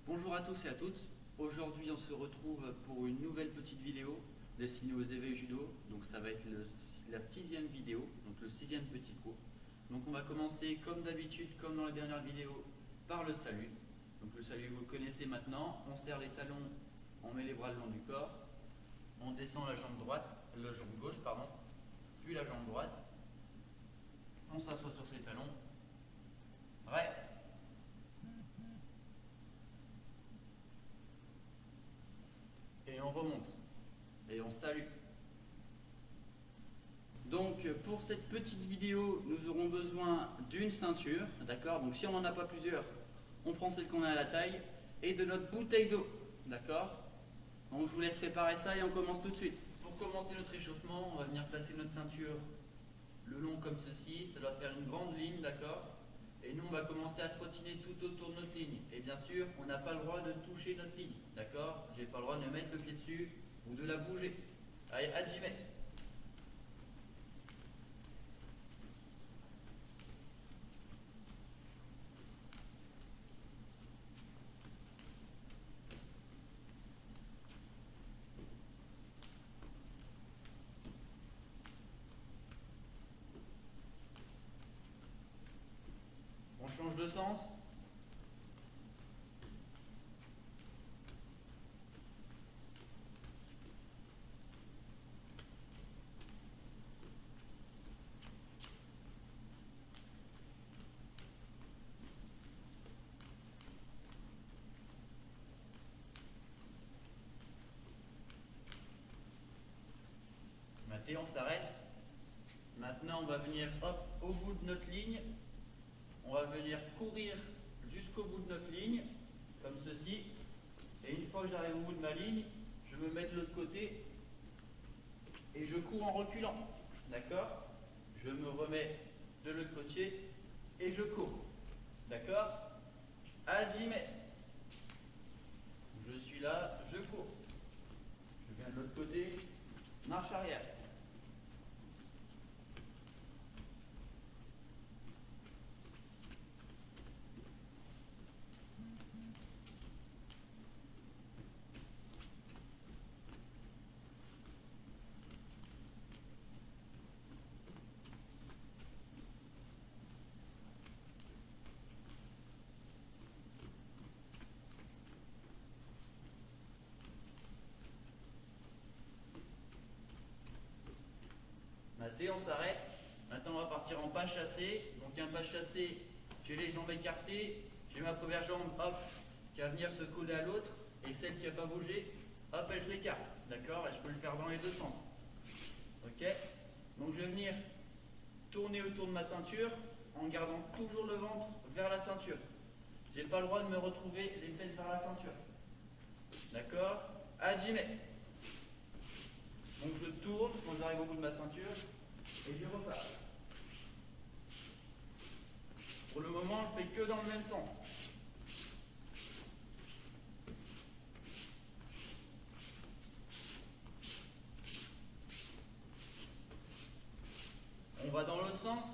Bonjour à tous et à toutes. Aujourd'hui, on se retrouve pour une nouvelle petite vidéo destinée aux éveils judo. Donc, ça va être la 6e vidéo, donc le 6e petit cours. Donc, on va commencer comme d'habitude, comme dans les dernières vidéos, par le salut. Donc, le salut, vous le connaissez maintenant. On serre les talons, on met les bras le long du corps. On descend la jambe gauche, puis la jambe droite. On s'assoit sur ses talons. Prêt ? Et on remonte. Et on salue. Donc pour cette petite vidéo, nous aurons besoin d'une ceinture, d'accord? Donc si on n'en a pas plusieurs, on prend celle qu'on a à la taille, et de notre bouteille d'eau, d'accord? Donc je vous laisse préparer ça et on commence tout de suite. Pour commencer notre échauffement, on va venir placer notre ceinture le long comme ceci, ça doit faire une grande ligne, d'accord? Et nous on va commencer à trottiner tout autour de notre ligne. Et bien sûr, on n'a pas le droit de toucher notre ligne, d'accord? J'ai pas le droit de mettre le pied dessus ou de la bouger. Allez, hajime. On change de sens. Maintenant, on s'arrête. Maintenant, on va venir hop, au bout de notre ligne. On va venir courir jusqu'au bout de notre ligne, comme ceci. Et une fois que j'arrive au bout de ma ligne, je me mets de l'autre côté et je cours en reculant. D'accord? Je me remets de l'autre côté et je cours. D'accord? Hajime. Je suis là, je cours. Je viens de l'autre côté, marche arrière. Maté, on s'arrête. Maintenant, on va partir en pas chassé. Donc, un pas chassé, j'ai les jambes écartées, j'ai ma première jambe, hop, qui va venir se coller à l'autre, et celle qui n'a pas bougé, hop, elle s'écarte. D'accord? Et je peux le faire dans les deux sens. Ok? Donc, je vais venir tourner autour de ma ceinture en gardant toujours le ventre vers la ceinture. J'ai pas le droit de me retrouver les fesses vers la ceinture. D'accord? Hajime. Donc je tourne quand j'arrive au bout de ma ceinture et je repars. Pour le moment, je ne fais que dans le même sens. On va dans l'autre sens.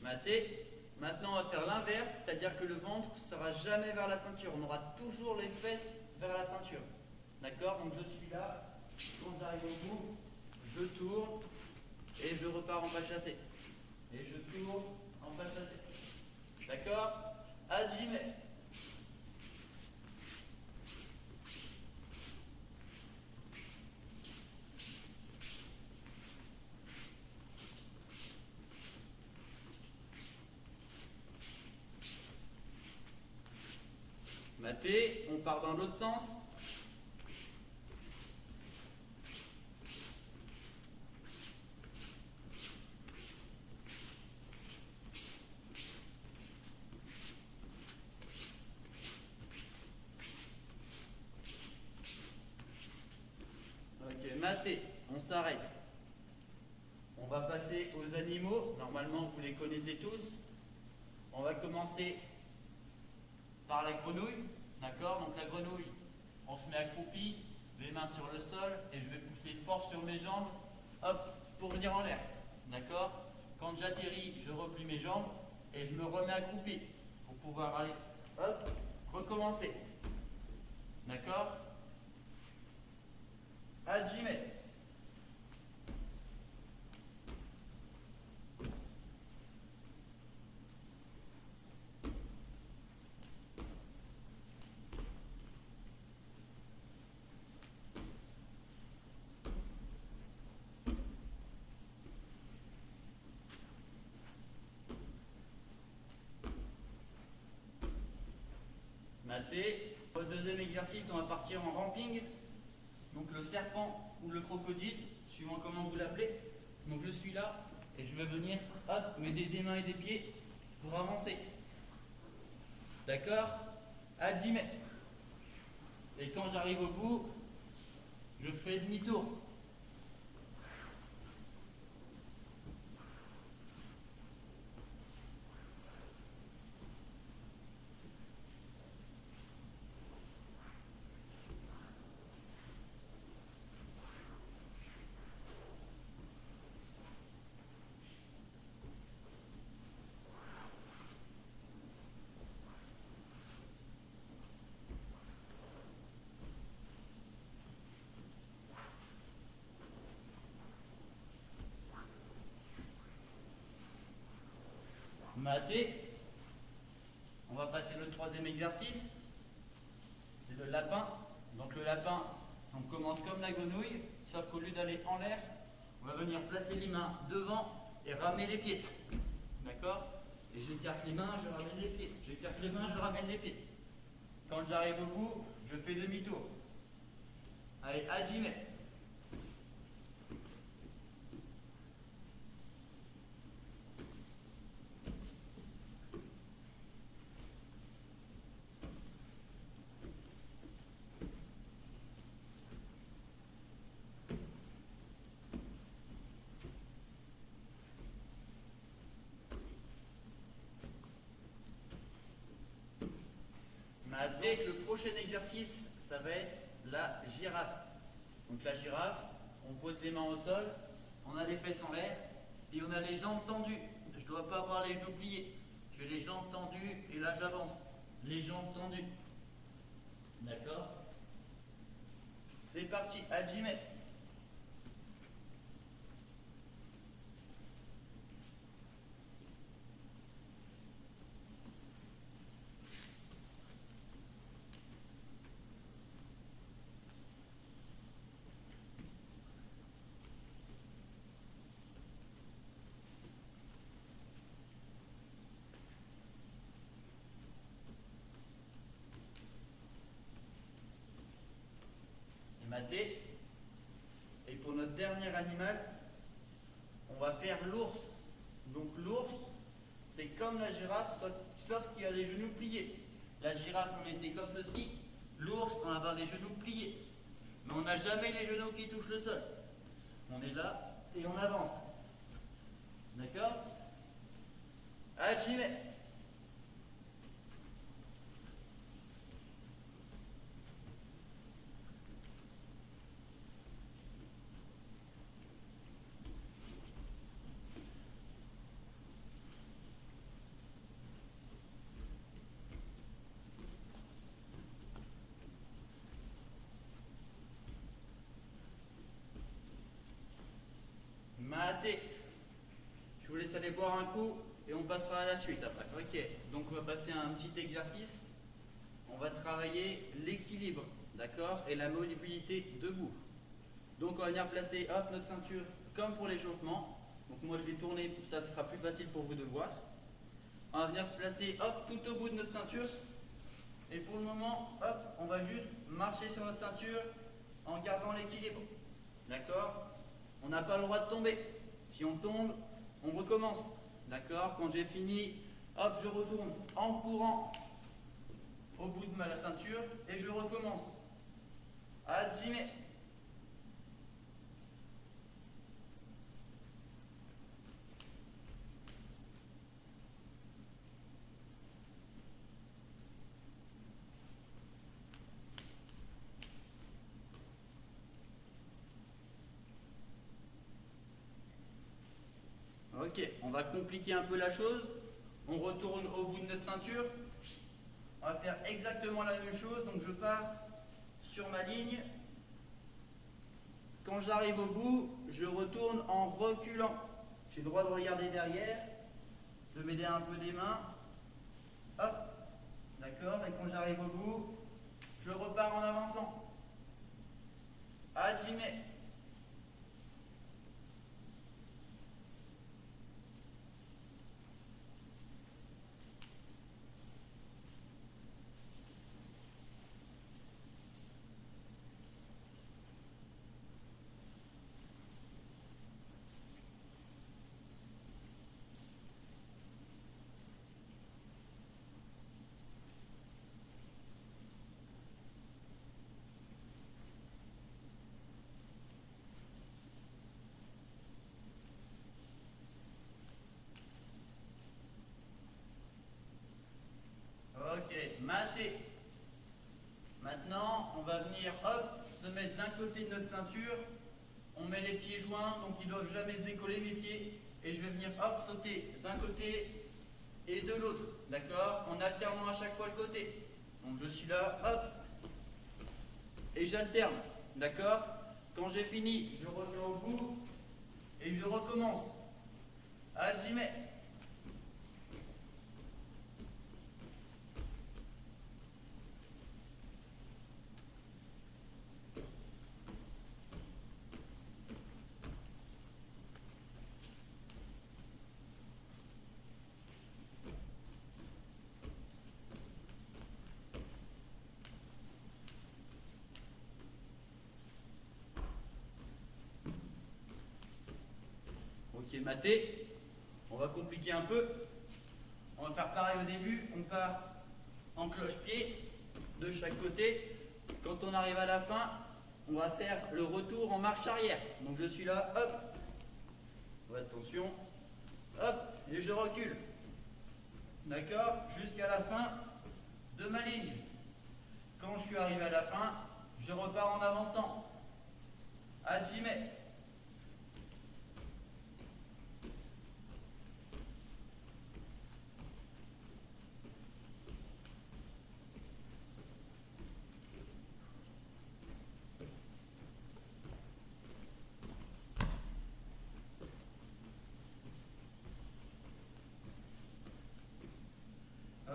Maté. Maintenant, on va faire l'inverse, c'est-à-dire que le ventre ne sera jamais vers la ceinture. On aura toujours les fesses vers la ceinture. D'accord? Donc je suis là. Quand j'arrive au bout, je tourne et je repars en pas chassé. Et je tourne en pas chassé. D'accord? Hajime. Maté, on part dans l'autre sens. Ok, maté, on s'arrête. On va passer aux animaux. Normalement, vous les connaissez tous. On va commencer par la grenouille. D'accord? Donc la grenouille, on se met accroupi, les mains sur le sol, et je vais pousser fort sur mes jambes, hop, pour venir en l'air. D'accord? Quand j'atterris, je replie mes jambes et je me remets accroupi pour pouvoir aller, hop, recommencer. D'accord? Hajime. Maté. Pour le deuxième exercice, on va partir en ramping. Donc le serpent ou le crocodile, suivant comment vous l'appelez. Donc je suis là et je vais venir, hop, m'aider des mains et des pieds pour avancer. D'accord? Hajime. Et quand j'arrive au bout, je fais demi-tour. Maté. On va passer le troisième exercice. C'est le lapin. Donc le lapin, on commence comme la grenouille, sauf qu'au lieu d'aller en l'air, on va venir placer les mains devant et ramener les pieds. D'accord? Et j'écarte les mains, je ramène les pieds. J'écarte les mains, je ramène les pieds. Quand j'arrive au bout, je fais demi-tour. Allez, hajime. Dès que le prochain exercice, ça va être la girafe. Donc la girafe, on pose les mains au sol, on a les fesses en l'air et on a les jambes tendues. Je ne dois pas avoir les genoux pliés. J'ai les jambes tendues et là j'avance. Les jambes tendues. D'accord? C'est parti, hajime. Maté. Et pour notre dernier animal, on va faire l'ours. Donc l'ours, c'est comme la girafe, sauf qu'il a les genoux pliés. La girafe, on était comme ceci. L'ours, on va avoir les genoux pliés. Mais on n'a jamais les genoux qui touchent le sol. On est là et on avance. D'accord? Hajime. Maté. Je vous laisse aller boire un coup et on passera à la suite après. Ok, donc on va passer à un petit exercice. On va travailler l'équilibre, d'accord, et la mobilité debout. Donc on va venir placer, hop, notre ceinture comme pour l'échauffement. Donc moi je vais tourner, ça ce sera plus facile pour vous de voir. On va venir se placer, hop, tout au bout de notre ceinture. Et pour le moment, hop, on va juste marcher sur notre ceinture en gardant l'équilibre. D'accord? On n'a pas le droit de tomber. Si on tombe, on recommence. D'accord? Quand j'ai fini, hop, je retourne en courant au bout de ma ceinture et je recommence. Hajime. Ok, on va compliquer un peu la chose. On retourne au bout de notre ceinture. On va faire exactement la même chose. Donc je pars sur ma ligne. Quand j'arrive au bout, je retourne en reculant. J'ai le droit de regarder derrière, de m'aider un peu des mains. Hop, d'accord. Et quand j'arrive au bout, je repars en avançant. Hajime. Ok, maté. Maintenant, on va venir, hop, se mettre d'un côté de notre ceinture. On met les pieds joints, donc ils ne doivent jamais se décoller mes pieds. Et je vais venir, hop, sauter d'un côté et de l'autre. D'accord? En alternant à chaque fois le côté. Donc je suis là, hop, et j'alterne. D'accord? Quand j'ai fini, je reviens au bout et je recommence. Hajime. Ok, maté. On va compliquer un peu. On va faire pareil au début. On part en cloche-pied de chaque côté. Quand on arrive à la fin, on va faire le retour en marche arrière. Donc je suis là, hop. Attention. Hop. Et je recule. D'accord? Jusqu'à la fin de ma ligne. Quand je suis arrivé à la fin, je repars en avançant. Hajime.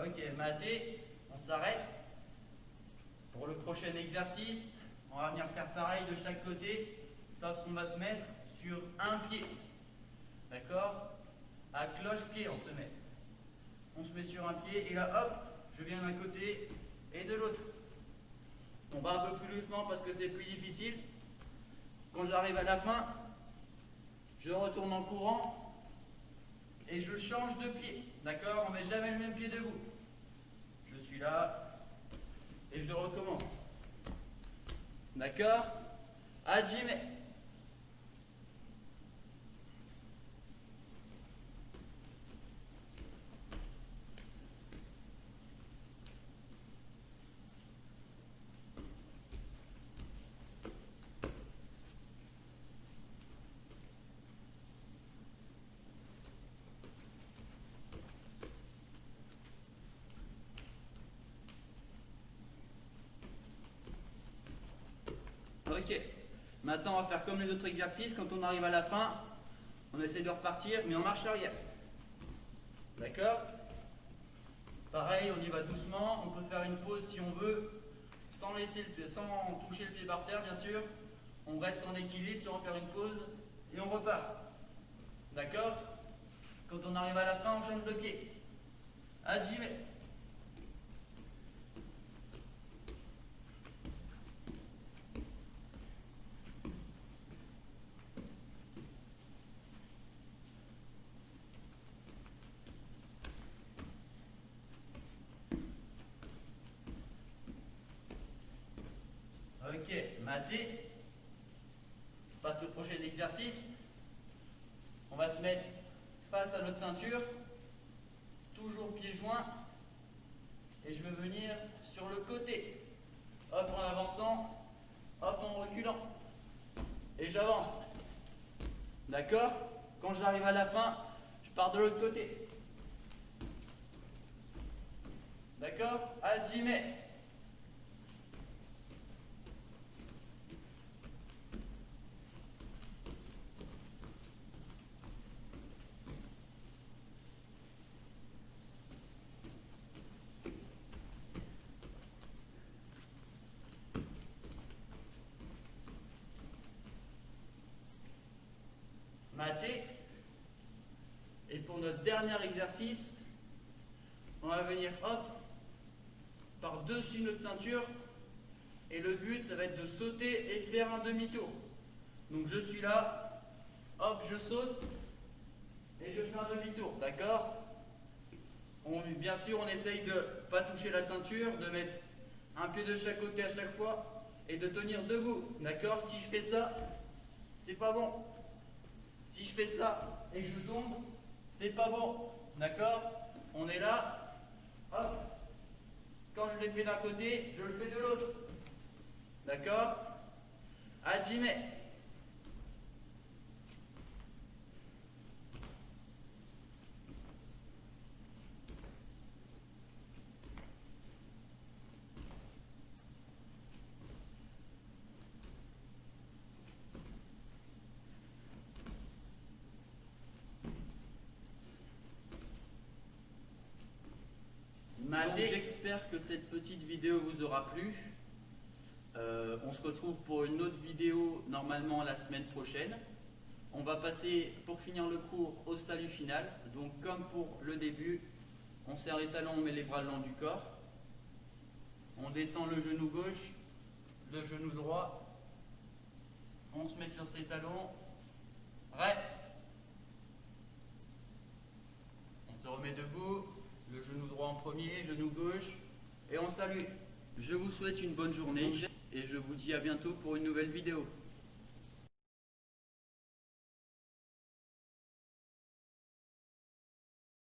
Ok, maté, on s'arrête. Pour le prochain exercice, on va venir faire pareil de chaque côté, sauf qu'on va se mettre sur un pied. D'accord? À cloche-pied, on se met. On se met sur un pied et là, hop, je viens d'un côté et de l'autre. On va un peu plus doucement parce que c'est plus difficile. Quand j'arrive à la fin, je retourne en courant et je change de pied. D'accord? On ne met jamais le même pied debout. Je suis là et je recommence. D'accord? Hajime. Ok. Maintenant, on va faire comme les autres exercices. Quand on arrive à la fin, on essaie de repartir, mais en marche arrière. D'accord? Pareil, on y va doucement. On peut faire une pause si on veut, sans toucher le pied par terre, bien sûr. On reste en équilibre sans faire une pause et on repart. D'accord? Quand on arrive à la fin, on change de pied. Hajime. Ok, maté. On passe au prochain exercice. On va se mettre face à notre ceinture, toujours pieds joints, et je vais venir sur le côté. Hop en avançant, hop en reculant. Et j'avance. D'accord? Quand j'arrive à la fin, pars de l'autre côté. D'accord? Hajime. Maté. Et pour notre dernier exercice, on va venir hop par-dessus notre ceinture. Et le but, ça va être de sauter et faire un demi-tour. Donc je suis là, hop, je saute et je fais un demi-tour, d'accord? Bien sûr, on essaye de ne pas toucher la ceinture, de mettre un pied de chaque côté à chaque fois et de tenir debout, d'accord? Si je fais ça, c'est pas bon. Si je fais ça et que je tombe, c'est pas bon, d'accord? On est là, hop. Quand je l'ai fait d'un côté, je le fais de l'autre, d'accord? Hajime. Donc j'espère que cette petite vidéo vous aura plu. On se retrouve pour une autre vidéo normalement la semaine prochaine. On va passer pour finir le cours au salut final. Donc comme pour le début, on serre les talons, on met les bras le long du corps. On descend le genou gauche, le genou droit. On se met sur ses talons. Ré. On se remet debout. Le genou droit en premier, genou gauche, et on salue. Je vous souhaite une bonne journée et je vous dis à bientôt pour une nouvelle vidéo.